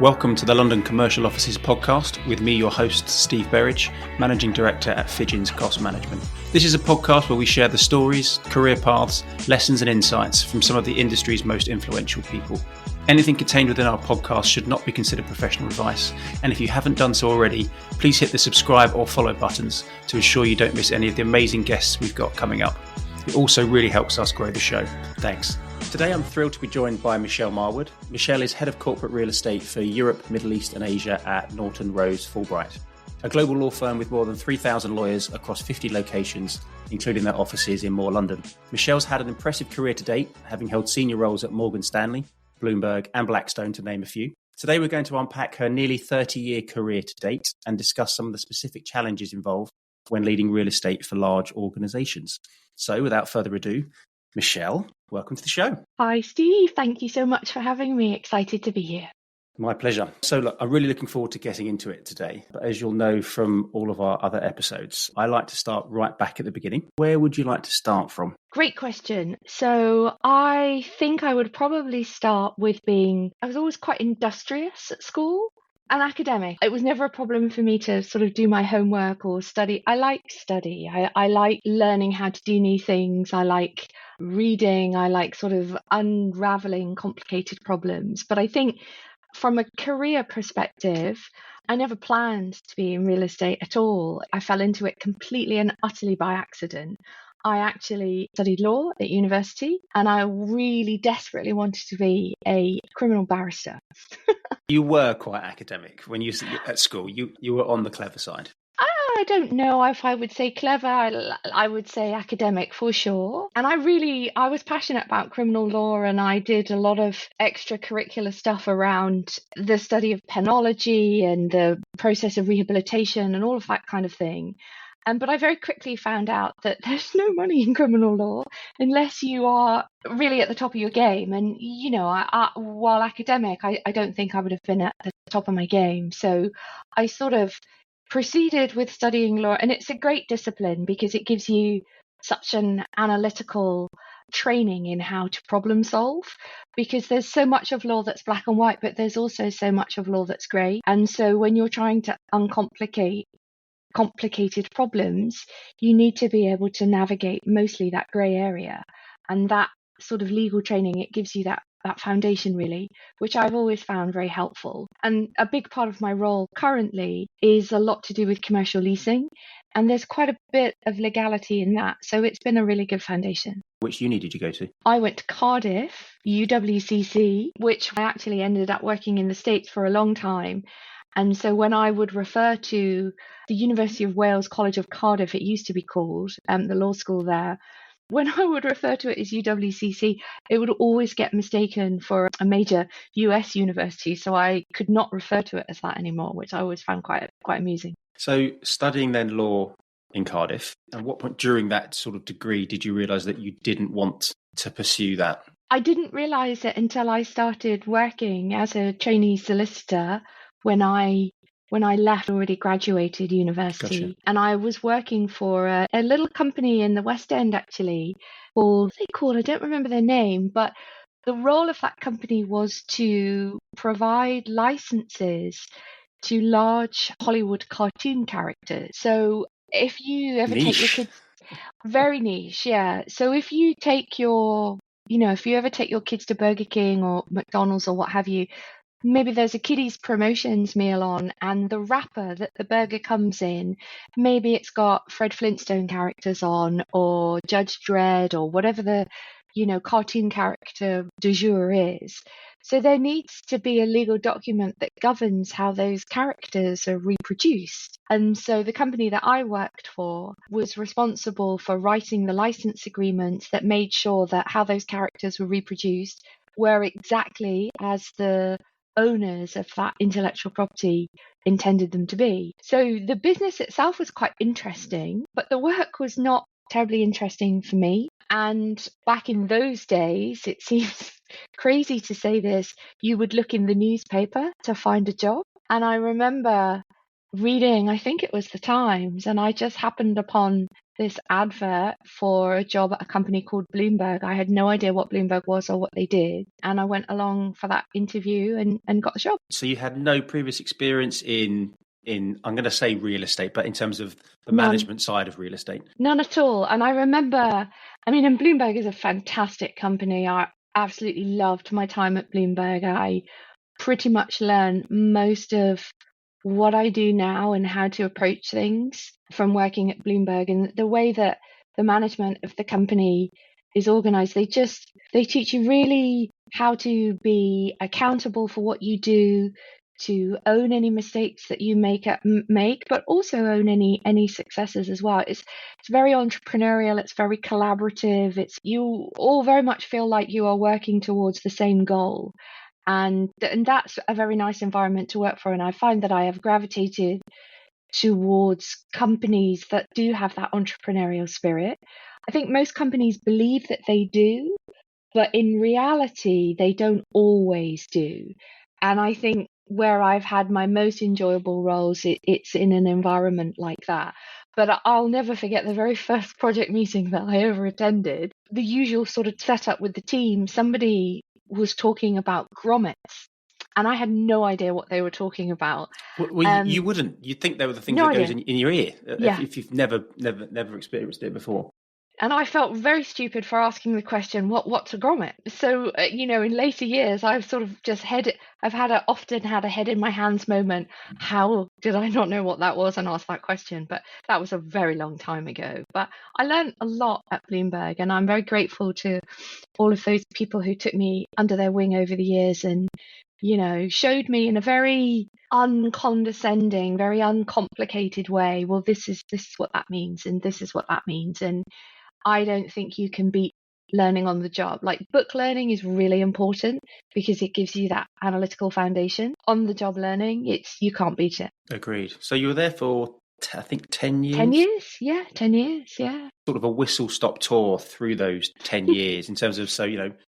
Welcome to the London Commercial Offices podcast with me, your host, Steve Berridge, Managing Director at Fidgens Cost Management. This is a podcast where we share the stories, career paths, lessons and insights from some of the industry's most influential people. Anything contained within our podcast should not be considered professional advice, and if you haven't done so already, please hit the subscribe or follow buttons to ensure you don't miss any of the amazing guests we've got coming up. It also really helps us grow the show. Thanks. Today I'm thrilled to be joined by Michelle Marwood. Michelle is Head of Corporate Real Estate for Europe, Middle East and Asia at Norton Rose Fulbright, a global law firm with more than 3,000 lawyers across 50 locations, including their offices in More London. Michelle's had an impressive career to date, having held senior roles at Morgan Stanley, Bloomberg and Blackstone, to name a few. Today we're going to unpack her nearly 30-year career to date and discuss some of the specific challenges involved when leading real estate for large organisations. So without further ado, Michelle, welcome to the show. Hi, Steve. Thank you so much for having me. Excited to be here. My pleasure. So look, I'm really looking forward to getting into it today. But as you'll know from all of our other episodes, I like to start right back at the beginning. Where would you like to start from? Great question. So I think I would probably start with I was always quite industrious at school. An academic. It was never a problem for me to sort of do my homework or study. I like study. I like learning how to do new things. I like reading. I like sort of unraveling complicated problems. But I think from a career perspective, I never planned to be in real estate at all. I fell into it completely and utterly by accident. I actually studied law at university and I really desperately wanted to be a criminal barrister. You were quite academic when you at school. You were on the clever side. I don't know if I would say clever. I would say academic for sure. And I was passionate about criminal law and I did a lot of extracurricular stuff around the study of penology and the process of rehabilitation and all of that kind of thing. But I very quickly found out that there's no money in criminal law unless you are really at the top of your game. And, you know, while academic, I don't think I would have been at the top of my game. So I sort of proceeded with studying law. And it's a great discipline because it gives you such an analytical training in how to problem solve, because there's so much of law that's black and white, but there's also so much of law that's grey. And so when you're trying to uncomplicate complicated problems, you need to be able to navigate mostly that grey area. And that sort of legal training, it gives you that foundation really, which I've always found very helpful. And a big part of my role currently is a lot to do with commercial leasing. And there's quite a bit of legality in that. So it's been a really good foundation. Which uni did you go to? I went to Cardiff, UWCC, which I actually ended up working in the States for a long time. And so when I would refer to the University of Wales College of Cardiff, it used to be called, the law school there, when I would refer to it as UWCC, it would always get mistaken for a major US university. So I could not refer to it as that anymore, which I always found quite amusing. So studying then law in Cardiff, at what point during that sort of degree did you realise that you didn't want to pursue that? I didn't realise it until I started working as a trainee solicitor when I left, already graduated university. Gotcha. And I was working for a little company in the West End, actually, I don't remember their name, but the role of that company was to provide licenses to large Hollywood cartoon characters. So if you ever take your kids, very niche, yeah. So if you ever take your kids to Burger King or McDonald's or what have you, maybe there's a kiddies promotions meal on and the wrapper that the burger comes in, maybe it's got Fred Flintstone characters on or Judge Dredd or whatever the, cartoon character du jour is. So there needs to be a legal document that governs how those characters are reproduced. And so the company that I worked for was responsible for writing the license agreements that made sure that how those characters were reproduced were exactly as the owners of that intellectual property intended them to be. So the business itself was quite interesting, but the work was not terribly interesting for me. And back in those days, it seems crazy to say this, you would look in the newspaper to find a job. And I remember reading, I think it was the Times, and I just happened upon this advert for a job at a company called Bloomberg. I had no idea what Bloomberg was or what they did. And I went along for that interview and got the job. So you had no previous experience in I'm going to say real estate, but in terms of the None. management side of real estate? None at all. And I remember, and Bloomberg is a fantastic company. I absolutely loved my time at Bloomberg. I pretty much learned most of what I do now and how to approach things from working at Bloomberg. And the way that the management of the company is organized, they teach you really how to be accountable for what you do, to own any mistakes that you make, but also own any successes as well. It's very entrepreneurial. It's very collaborative. You all very much feel like you are working towards the same goal. And that's a very nice environment to work for. And I find that I have gravitated towards companies that do have that entrepreneurial spirit. I think most companies believe that they do, but in reality, they don't always do. And I think where I've had my most enjoyable roles, it's in an environment like that. But I'll never forget the very first project meeting that I ever attended. The usual sort of setup with the team, somebody was talking about grommets, and I had no idea what they were talking about. Well, you wouldn't. You'd think they were the things No that goes idea. in your ear Yeah. if you've never experienced it before. And I felt very stupid for asking the question, what's a grommet? So, in later years, I've sort of just often had a head in my hands moment. How did I not know what that was and ask that question? But that was a very long time ago. But I learned a lot at Bloomberg, and I'm very grateful to all of those people who took me under their wing over the years and, showed me in a very uncondescending, very uncomplicated way, well, this is what that means, and this is what that means. And I don't think you can beat learning on the job. Like, book learning is really important because it gives you that analytical foundation. On the job learning, you can't beat it. Agreed. So you were there for, I think, 10 years? 10 years? Yeah, 10 years, yeah. Sort of a whistle-stop tour through those 10 years in terms of,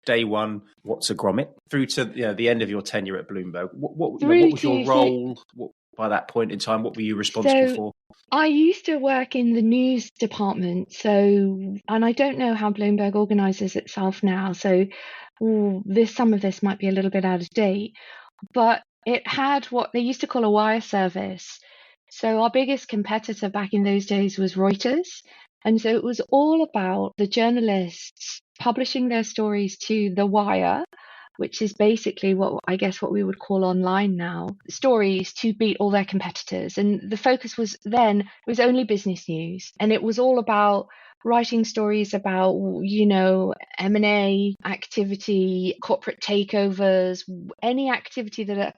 day one, what's a grommet, through to the end of your tenure at Bloomberg. What was your role by that point in time? What were you responsible for? I used to work in the news department, and I don't know how Bloomberg organizes itself now, so some of this might be a little bit out of date, but it had what they used to call a wire service. So our biggest competitor back in those days was Reuters. And so it was all about the journalists publishing their stories to the wire, which is basically what we would call online now, stories to beat all their competitors. And the focus was only business news. And it was all about writing stories about, M&A activity, corporate takeovers, any activity that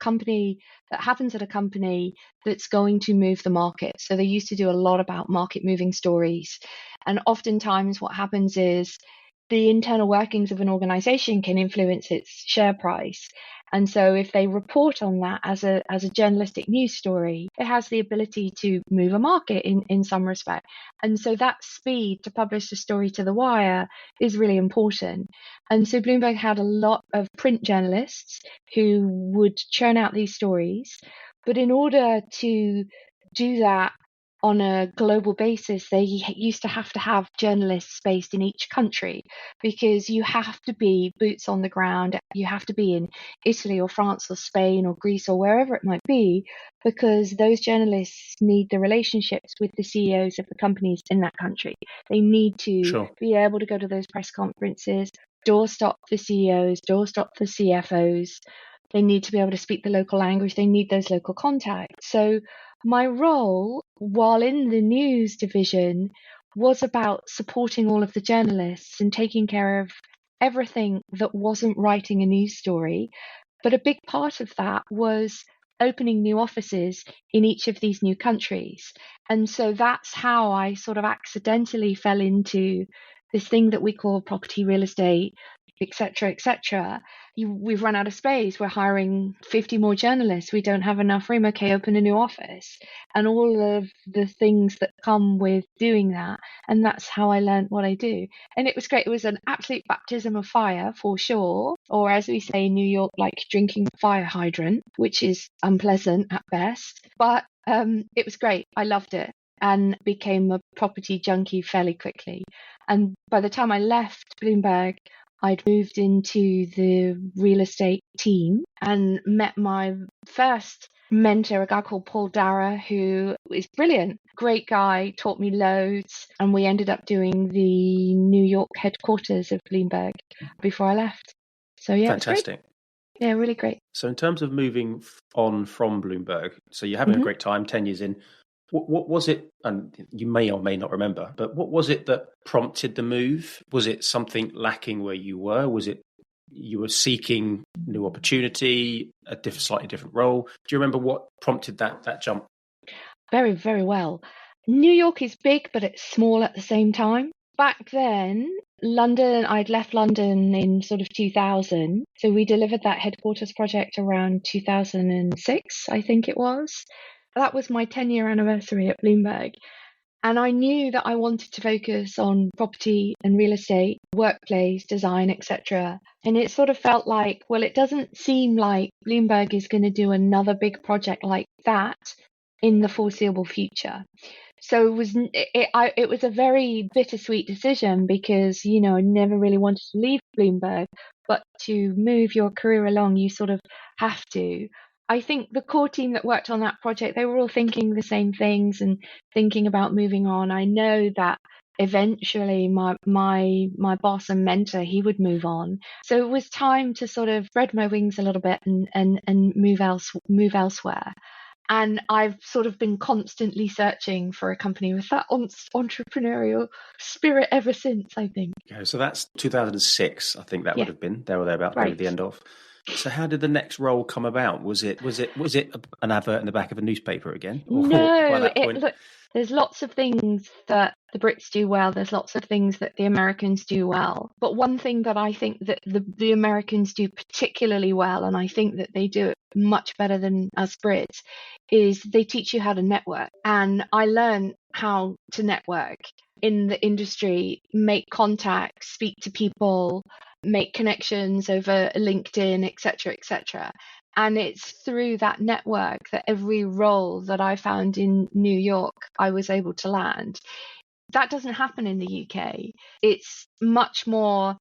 happens at a company that's going to move the market. So they used to do a lot about market moving stories. And oftentimes what happens is the internal workings of an organization can influence its share price. And so if they report on that as a journalistic news story, it has the ability to move a market in some respect. And so that speed to publish a story to the wire is really important. And so Bloomberg had a lot of print journalists who would churn out these stories. But in order to do that on a global basis, they used to have journalists based in each country, because you have to be boots on the ground. You have to be in Italy or France or Spain or Greece or wherever it might be, because those journalists need the relationships with the CEOs of the companies in that country. They need to be able to go to those press conferences, doorstop the CEOs, doorstop the CFOs. They need to be able to speak the local language. They need those local contacts. So my role, while in the news division, was about supporting all of the journalists and taking care of everything that wasn't writing a news story. But a big part of that was opening new offices in each of these new countries. And so that's how I sort of accidentally fell into this thing that we call property real estate, etc., etc. We've run out of space. We're hiring 50 more journalists. We don't have enough room. Okay, open a new office. And all of the things that come with doing that. And that's how I learned what I do. And it was great. It was an absolute baptism of fire, for sure. Or as we say in New York, like drinking fire hydrant, which is unpleasant at best. But it was great. I loved it. and became a property junkie fairly quickly. And by the time I left Bloomberg, I'd moved into the real estate team and met my first mentor, a guy called Paul Dara, who is brilliant, great guy, taught me loads. And we ended up doing the New York headquarters of Bloomberg before I left. So yeah, Fantastic. it was great. Yeah, really great. So in terms of moving on from Bloomberg, so you're having a great time, 10 years in. What was it, and you may or may not remember, but what was it that prompted the move? Was it something lacking where you were? Was it you were seeking new opportunity, slightly different role? Do you remember what prompted that jump? Very, very well. New York is big, but it's small at the same time. Back then, I'd left London in sort of 2000. So we delivered that headquarters project around 2006, I think it was. That was my 10-year anniversary at Bloomberg. And I knew that I wanted to focus on property and real estate, workplace, design, etc. And it sort of felt like, well, it doesn't seem like Bloomberg is going to do another big project like that in the foreseeable future. So it was a very bittersweet decision because, I never really wanted to leave Bloomberg, but to move your career along, you sort of have to. I think the core team that worked on that project, they were all thinking the same things and thinking about moving on. I know that eventually my boss and mentor, he would move on. So it was time to sort of spread my wings a little bit and move elsewhere. And I've sort of been constantly searching for a company with that entrepreneurial spirit ever since, I think. Yeah, so that's 2006, I think that would have been there or thereabouts, Right. maybe the end of. So how did the next role come about? Was it an advert in the back of a newspaper again? Or by that point? Look, there's lots of things that the Brits do well. There's lots of things that the Americans do well. But one thing that I think that the Americans do particularly well, and I think that they do it much better than us Brits, is they teach you how to network. And I learned how to network in the industry, make contacts, speak to people, make connections over LinkedIn, etc., etc. And it's through that network that every role that I found in New York, I was able to land. That doesn't happen in the UK. It's much more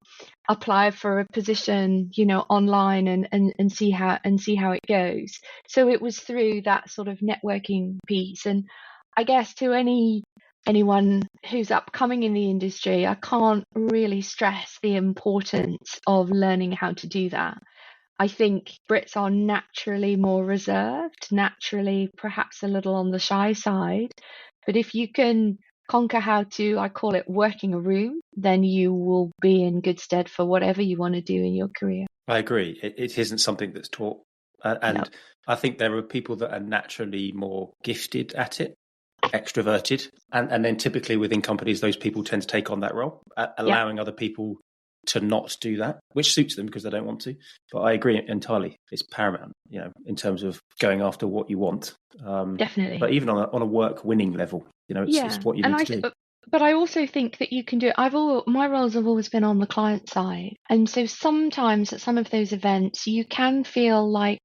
apply for a position, online and see how it goes. So it was through that sort of networking piece. And I guess to anyone who's upcoming in the industry, I can't really stress the importance of learning how to do that. I think Brits are naturally more reserved, naturally perhaps a little on the shy side. But if you can conquer how to, I call it working a room, then you will be in good stead for whatever you want to do in your career. I agree. It isn't something that's taught. And No. I think there are people that are naturally more gifted at it, extroverted. And then typically within companies, those people tend to take on that role, allowing other people to not do that, which suits them because they don't want to. But I agree entirely. It's paramount, in terms of going after what you want. Definitely. But even on a work winning level, it's what you need to do. But I also think that you can do it. My roles have always been on the client side. And so sometimes at some of those events, you can feel a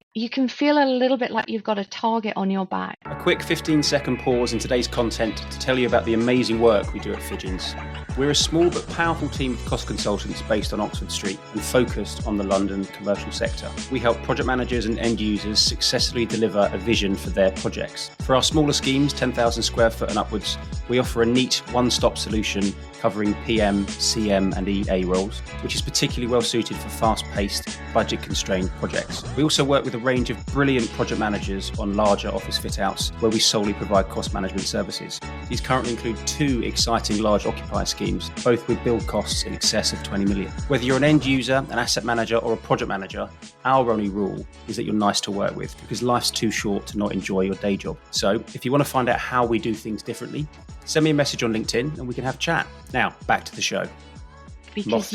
little bit like you've got a target on your back. A quick 15-second pause in today's content to tell you about the amazing work we do at Fidgins. We're a small but powerful team of cost consultants based on Oxford Street and focused on the London commercial sector. We help project managers and end users successfully deliver a vision for their projects. For our smaller schemes, 10,000 square foot and upwards, we offer a neat one-stop solution covering PM, CM and EA roles, which is particularly well suited for fast-paced, budget-constrained projects. We also work with a range of brilliant project managers on larger office fit-outs where we solely provide cost management services. These currently include 2 exciting large occupier schemes, both with build costs in excess of 20 million. Whether you're an end user, an asset manager or a project manager, our only rule is that you're nice to work with because life's too short to not enjoy your day job. So if you want to find out how we do things differently, send me a message on LinkedIn and we can have a chat. Now, back to the show. Because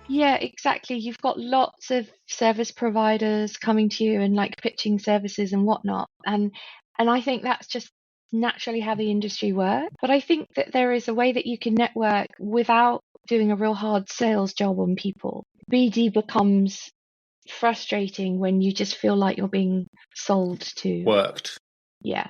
yeah, exactly. You've got lots of service providers coming to you and pitching services and whatnot. And I think that's just naturally how the industry works. But I think that there is a way that you can network without doing a real hard sales job on people. BD becomes frustrating when you just feel like you're being sold to. Worked. Yeah.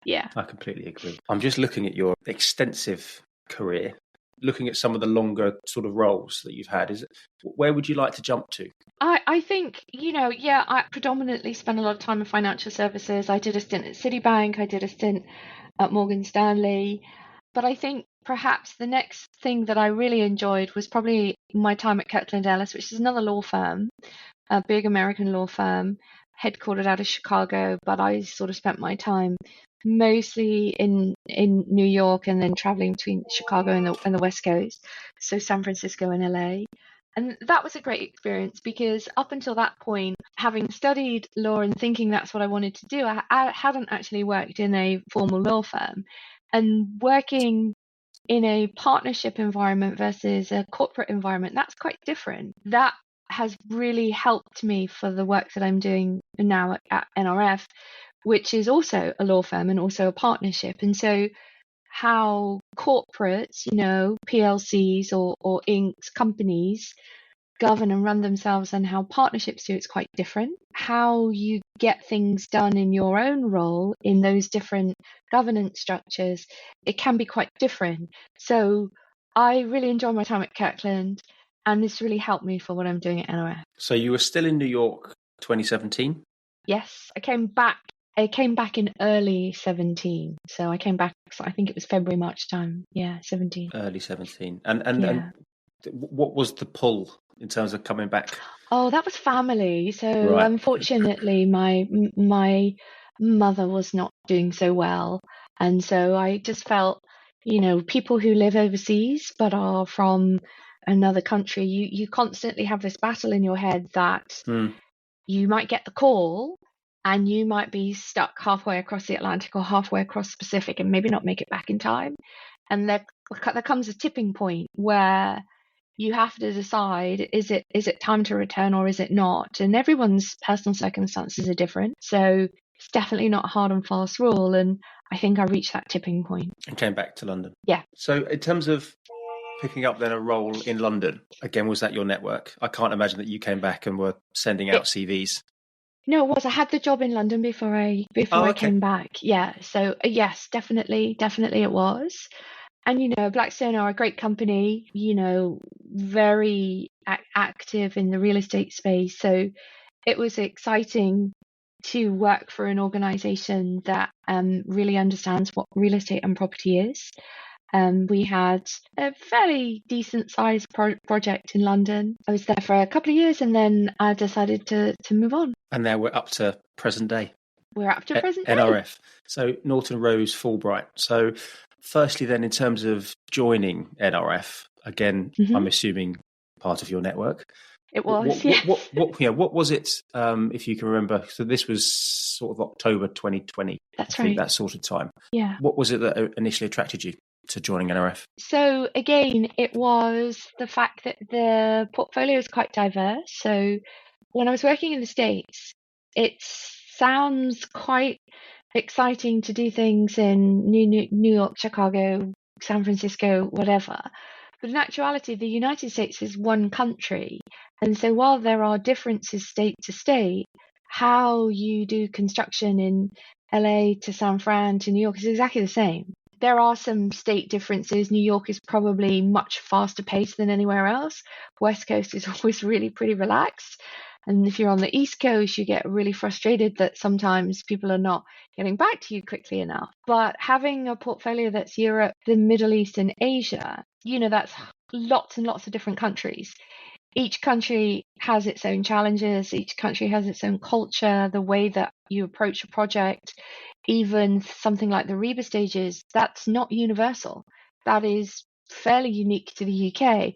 Yeah. I completely agree. I'm just looking at your extensive career, looking at some of the longer sort of roles that you've had. Where would you like to jump to? I think, I predominantly spent a lot of time in financial services. I did a stint at Citibank, I did a stint at Morgan Stanley. But I think perhaps the next thing that I really enjoyed was probably my time at Kirkland Ellis, which is another law firm, a big American law firm, headquartered out of Chicago. But I sort of spent my time mostly in New York and then traveling between Chicago and the West Coast, so San Francisco and LA. And that was a great experience because up until that point, having studied law and thinking that's what I wanted to do, I hadn't actually worked in a formal law firm. And working in a partnership environment versus a corporate environment, that's quite different. That has really helped me for the work that I'm doing now at NRF, which is also a law firm and also a partnership. And so how corporates, PLCs or Incs, companies govern and run themselves and how partnerships do, it's quite different. How you get things done in your own role in those different governance structures, it can be quite different. So I really enjoy my time at Kirkland, and this really helped me for what I'm doing at NRF. So you were still in New York 2017? Yes, I came back in early 17. So I came back, I think it was February, March time. Yeah, 17. Early 17. Yeah. And what was the pull in terms of coming back? Oh, that was family. So Right. unfortunately, my mother was not doing so well, and so I just felt, people who live overseas but are from another country, you constantly have this battle in your head that you might get the call and you might be stuck halfway across the Atlantic or halfway across the Pacific and maybe not make it back in time. And there comes a tipping point where you have to decide, is it time to return or is it not? And everyone's personal circumstances are different. So it's definitely not a hard and fast rule. And I think I reached that tipping point. And came back to London. Yeah. So in terms of picking up then a role in London, again, was that your network? I can't imagine that you came back and were sending out CVs. No, it was. I had the job in London before I came back. Yeah. So yes, definitely it was. And Blackstone are a great company, very active in the real estate space. So it was exciting to work for an organization that really understands what real estate and property is. We had a fairly decent sized project in London. I was there for a couple of years and then I decided to move on. And now we're up to present day. We're up to present day. NRF. So Norton Rose Fulbright. So firstly then, in terms of joining NRF, again, I'm assuming part of your network. It was, yes. What was it, if you can remember? So this was sort of October 2020. That's I think, right. that sort of time. Yeah. What was it that initially attracted you to joining NRF? So again, it was the fact that the portfolio is quite diverse. So when I was working in the States, it sounds quite exciting to do things in New York, Chicago, San Francisco, whatever. But in actuality, the United States is one country. And so while there are differences state to state, how you do construction in LA to San Fran to New York is exactly the same. There are some state differences. New York is probably much faster paced than anywhere else. West Coast is always really pretty relaxed. And if you're on the East Coast, you get really frustrated that sometimes people are not getting back to you quickly enough. But having a portfolio that's Europe, the Middle East, and Asia, that's lots and lots of different countries. Each country has its own challenges. Each country has its own culture, the way that you approach a project. Even something like the REBA stages, that's not universal. That is fairly unique to the UK.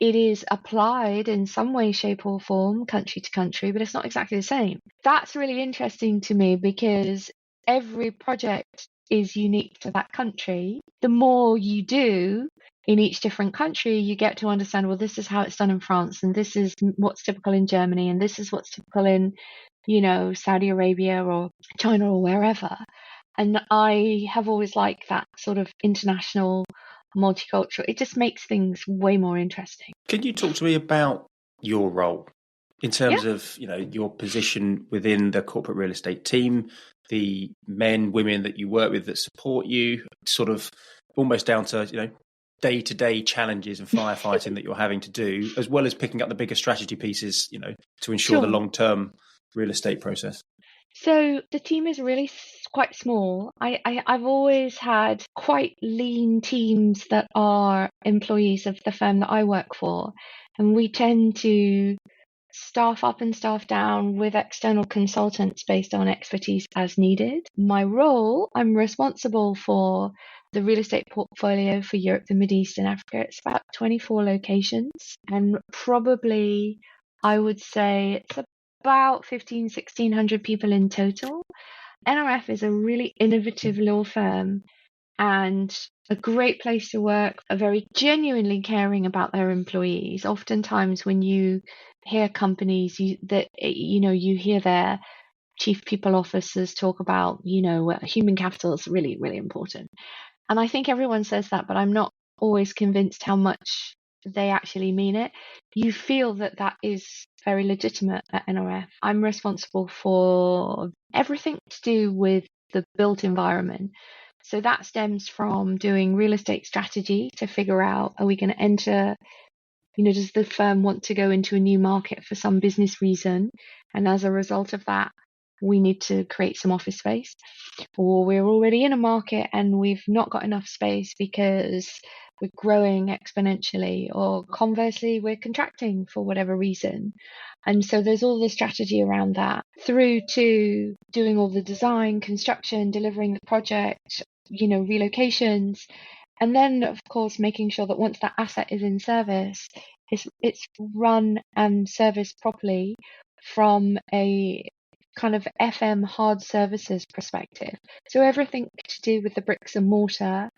It is applied in some way, shape, or form, country to country, but it's not exactly the same. That's really interesting to me because every project is unique to that country. The more you do in each different country, you get to understand, well, this is how it's done in France, and this is what's typical in Germany, and this is what's typical in, Saudi Arabia or China or wherever. And I have always liked that sort of international multicultural. It just makes things way more interesting. Can you talk to me about your role in terms of, your position within the corporate real estate team, the men, women that you work with that support you, sort of almost down to, day-to-day challenges and firefighting that you're having to do, as well as picking up the bigger strategy pieces, to ensure the Sure. long-term real estate process? So the team is really quite small. I've always had quite lean teams that are employees of the firm that I work for, and we tend to staff up and staff down with external consultants based on expertise as needed. My role, I'm responsible for the real estate portfolio for Europe, the Middle East, and Africa. It's about 24 locations, and probably I would say it's about 1,600 people in total. NRF is a really innovative law firm and a great place to work, are very genuinely caring about their employees. Oftentimes when you hear companies you hear their chief people officers talk about, human capital is really, really important. And I think everyone says that, but I'm not always convinced how much they actually mean it. You feel that is very legitimate at NRF. I'm responsible for everything to do with the built environment. So that stems from doing real estate strategy to figure out, are we going to enter, does the firm want to go into a new market for some business reason? And as a result of that, we need to create some office space. Or we're already in a market and we've not got enough space because we're growing exponentially, or conversely, we're contracting for whatever reason. And so there's all the strategy around that, through to doing all the design, construction, delivering the project, relocations. And then, of course, making sure that once that asset is in service, it's run and serviced properly from a kind of FM hard services perspective. So everything to do with the bricks and mortar.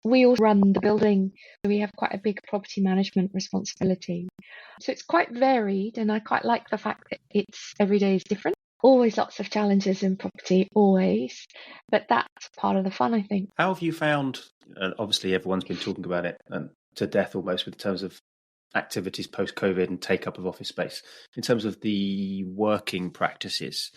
We also run the building. We have quite a big property management responsibility. So it's quite varied, and I quite like the fact that it's every day is different. Always lots of challenges in property, always. But that's part of the fun, I think. How have you found, and obviously everyone's been talking about it to death almost with terms of activities post-COVID and take up of office space, in terms of the working practices,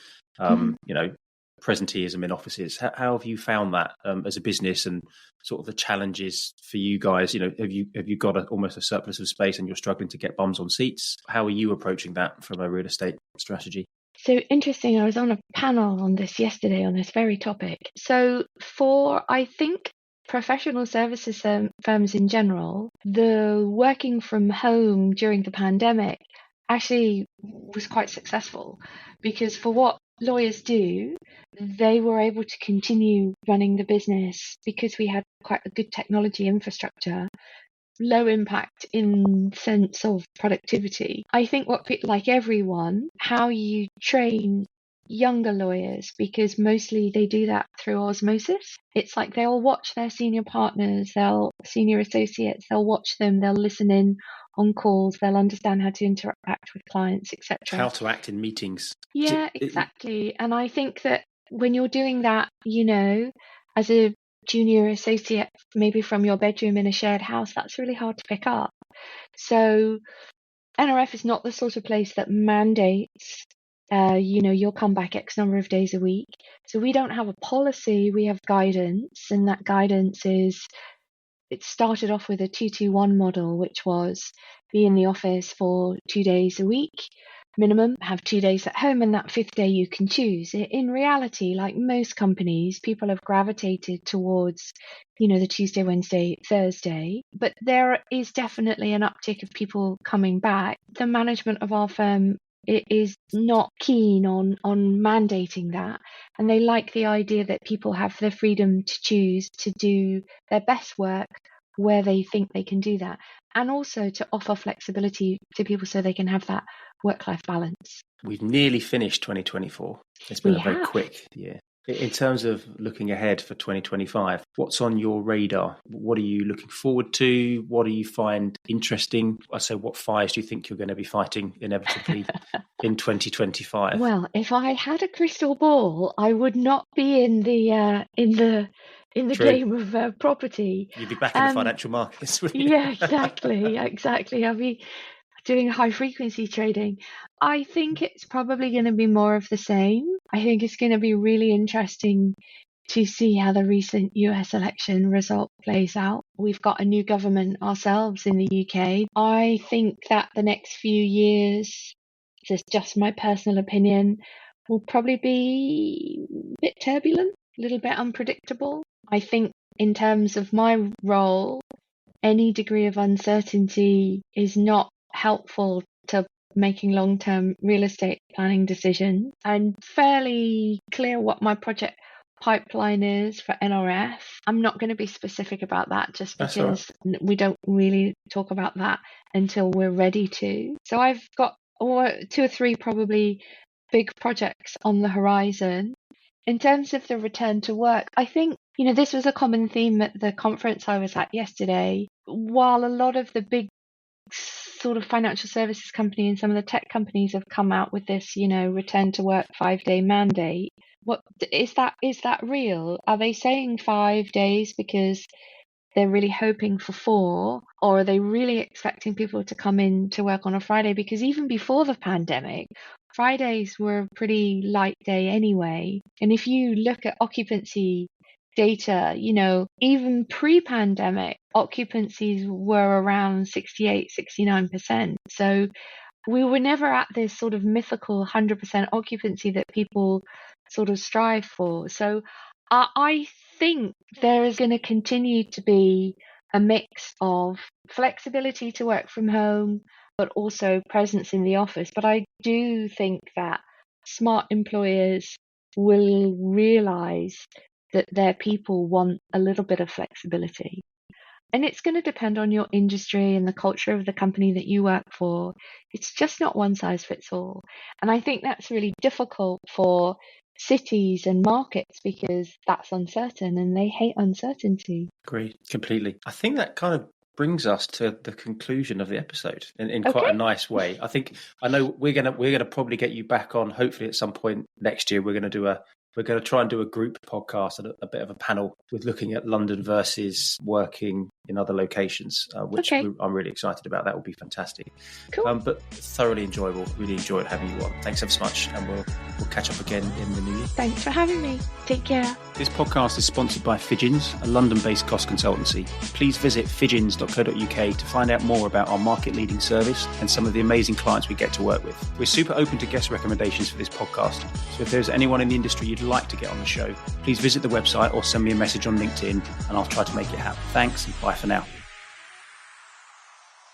presenteeism in offices. How have you found that as a business, and sort of the challenges for you guys? Have you got almost a surplus of space and you're struggling to get bums on seats? How are you approaching that from a real estate strategy? So interesting. I was on a panel on this yesterday on this very topic. So for, I think, professional services firms in general, the working from home during the pandemic actually was quite successful, because for what lawyers do, they were able to continue running the business because we had quite a good technology infrastructure, low impact in sense of productivity. I think like everyone, how you train younger lawyers, because mostly they do that through osmosis. It's like they'll watch their senior partners, senior associates, they'll watch them, they'll listen in on calls, they'll understand how to interact with clients, etc. How to act in meetings. Yeah, exactly. And I think that when you're doing that, as a junior associate, maybe from your bedroom in a shared house, that's really hard to pick up. So NRF is not the sort of place that mandates, you'll come back X number of days a week. So we don't have a policy, we have guidance, and that guidance is, it started off with a 2-2-1 model, which was be in the office for 2 days a week minimum, have 2 days at home, and that fifth day you can choose. In reality, like most companies, people have gravitated towards, the Tuesday, Wednesday, Thursday, but there is definitely an uptick of people coming back. The management of our firm is not keen on mandating that, and they like the idea that people have the freedom to choose to do their best work where they think they can do that, and also to offer flexibility to people so they can have that work-life balance. We've nearly finished 2024. It's been a very quick year. In terms of looking ahead for 2025, what's on your radar? What are you looking forward to? What do you find interesting? I say, what fires do you think you're going to be fighting inevitably in 2025? Well, if I had a crystal ball, I would not be in the True. Game of property. You'd be back in the financial markets. Yeah, exactly. I'd be doing high frequency trading. I think it's probably going to be more of the same. I think it's going to be really interesting to see how the recent US election result plays out. We've got a new government ourselves in the UK. I think that the next few years, this is just my personal opinion, will probably be a bit turbulent, a little bit unpredictable. I think in terms of my role, any degree of uncertainty is not helpful to making long-term real estate planning decisions. I'm fairly clear what my project pipeline is for NRF. I'm not going to be specific about that just because we don't really talk about that until we're ready to. So I've got 2 or 3 probably big projects on the horizon. In terms of the return to work, I think, this was a common theme at the conference I was at yesterday. While a lot of the big sort of financial services company and some of the tech companies have come out with this, return to work 5-day mandate. What is that? Is that real? Are they saying 5 days because they're really hoping for 4, or are they really expecting people to come in to work on a Friday? Because even before the pandemic, Fridays were a pretty light day anyway. And if you look at occupancy data, even pre-pandemic, occupancies were around 68, 69%. So we were never at this sort of mythical 100% occupancy that people sort of strive for. So I think there is going to continue to be a mix of flexibility to work from home, but also presence in the office. But I do think that smart employers will realize that their people want a little bit of flexibility. And it's going to depend on your industry and the culture of the company that you work for. It's just not one size fits all. And I think that's really difficult for cities and markets because that's uncertain and they hate uncertainty. Agree completely. I think that kind of brings us to the conclusion of the episode in quite a nice way. I know we're gonna probably get you back on hopefully at some point next year. We're going to try and do a group podcast and a bit of a panel with looking at London versus working in other locations, which I'm really excited about. That will be fantastic. Cool. But thoroughly enjoyable. Really enjoyed having you on. Thanks ever so much, and we'll catch up again in the new year. Thanks for having me. Take care. This podcast is sponsored by Fidgins, a London-based cost consultancy. Please visit fidgins.co.uk to find out more about our market-leading service and some of the amazing clients we get to work with. We're super open to guest recommendations for this podcast, so if there's anyone in the industry you'd like to get on the show, please visit the website or send me a message on LinkedIn and I'll try to make it happen. Thanks and bye for now.